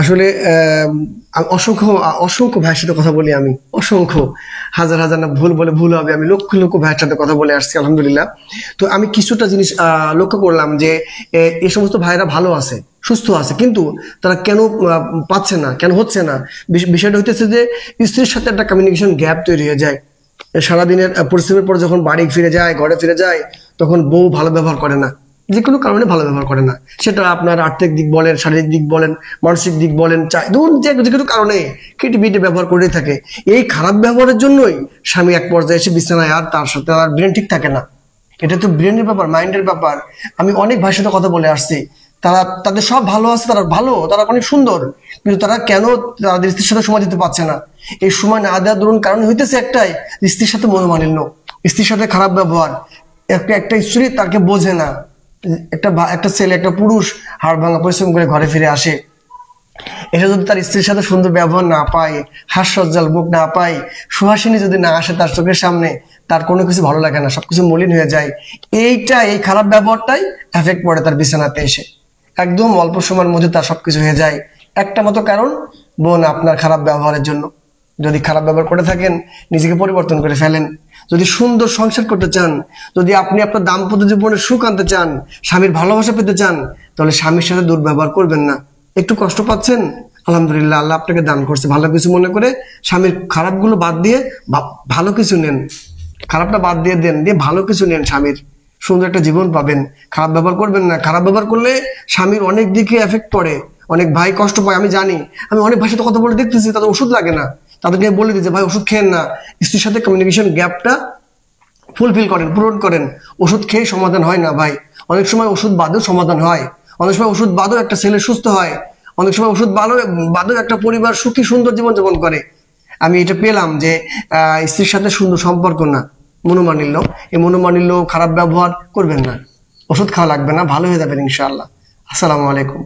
আসলে আমি অসংখ্য অসংখ্য ভাইয়ের সাথে কথা বলি, আমি অসংখ্য হাজার হাজার না, ভুল বলে ভুল হবে, আমি লক্ষ লক্ষ ভাইয়ের সাথে কথা বলে আসছি আলহামদুলিল্লাহ। তো আমি কিছুটা জিনিস লক্ষ্য করলাম যে এই সমস্ত ভাইরা ভালো আছে, সুস্থ আছে, কিন্তু তারা কেন পাচ্ছে না, কেন হচ্ছে না? বিষয়টা হইতেছে যে স্ত্রীর সাথে একটা কমিউনিকেশন গ্যাপ তৈরি হয়ে যায়। সারাদিনের পরিশ্রমের পর যখন বাড়ি ফিরে যায়, ঘরে ফিরে যায়, তখন বউ ভালো ব্যবহার করে না, যে কোনো কারণে ভালো ব্যবহার করে না। সেটা আপনার আর্থিক দিক বলেন, শারীরিক দিক বলেন, মানসিক দিক বলেন, যে কোনো কারণে খিটিপিটি ব্যবহার করেই থাকে। এই খারাপ ব্যবহারের জন্যই স্বামী এক পর্যায়ে এসে বিছানায় আর তার সাথে আর ব্রেন ঠিক থাকে না। এটা তো ব্রেনের ব্যাপার, মাইন্ডের ব্যাপার। আমি অনেক ভাইয়ের সাথে কথা বলে আসছি, তাদের সব ভালো আছে, তারা ভালো, তারা অনেক সুন্দর, কিন্তু তারা কেন তাদের স্ত্রীর সাথে সময় দিতে পারছে না? এই সময় না দেওয়ার দরুন কারণ হইতেছে একটাই, স্ত্রীর সাথে মনোমালিন্য, স্ত্রীর সাথে খারাপ ব্যবহার। একটা স্ত্রী তাকে বোঝে না। একটা ছেলে, একটা পুরুষ হাড় ভাঙা পরিশ্রম করে ঘরে ফিরে আসে, এসে যদি তার স্ত্রীর সাথে সুন্দর ব্যবহার না পায়, হাস্যজ্জ্বল মুখ না পায়, সুহাসিনী যদি না আসে তার চোখের সামনে, তার কোনো কিছু ভালো লাগে না, সবকিছু মলিন হয়ে যায়। এই খারাপ ব্যবহারটাই এফেক্ট পড়ে তার বিছানাতে এসে। একদম অল্প সময়ের মধ্যে তার সবকিছু হয়ে যায়। একটা মতো কারণ, বোন, আপনার খারাপ ব্যবহারের জন্য। যদি খারাপ ব্যবহার করে থাকেন, নিজেকে পরিবর্তন করে ফেলেন। যদি সুন্দর সংসার করতে চান, যদি আপনি আপনার দাম্পত্য জীবনে সুখ আনতে চান, স্বামীর ভালোবাসা পেতে চান, তাহলে স্বামীর সাথে দুর্ব্যবহার করবেন না। একটু কষ্ট পাচ্ছেন, আলহামদুলিল্লাহ, আল্লাহ আপনাকে দান করছে, ভালো কিছু মনে করে স্বামীর খারাপগুলো বাদ দিয়ে ভালো কিছু নেন। খারাপটা বাদ দিয়ে দেন, দিয়ে ভালো কিছু নেন, স্বামীর সুন্দর একটা জীবন পাবেন। খারাপ ব্যবহার করবেন না। খারাপ ব্যবহার করলে স্বামীর অনেক দিকে এফেক্ট পড়ে, অনেক ভাই কষ্ট পায়, আমি জানি। আমি অনেক ভাইয়ের সাথে কথা বলে দেখতেছি, তাদের ওষুধ লাগে না, তাদেরকে বলে দিচ্ছে ভাই ওষুধ খেয়েন না, স্ত্রীর সাথে কমিউনিকেশন গ্যাপটা ফুলফিল করেন, পূরণ করেন। ওষুধ খেয়ে সমাধান হয় না ভাই, অনেক সময় ওষুধ বাদেও সমাধান হয়, অনেক সময় ওষুধ বাদেও একটা ছেলে সুস্থ হয়, অনেক সময় ওষুধ বাদেও একটা পরিবার সুখী সুন্দর জীবনযাপন করে। আমি এটা পেলাম যে স্ত্রীর সাথে সুন্দর সম্পর্ক না, মনোমালিন্য। এই মনোমালিন্য, খারাপ ব্যবহার করবেন না। ওষুধ খাওয়া লাগবে না, ভালো হয়ে যাবেন ইনশাআল্লাহ। আসসালামু আলাইকুম।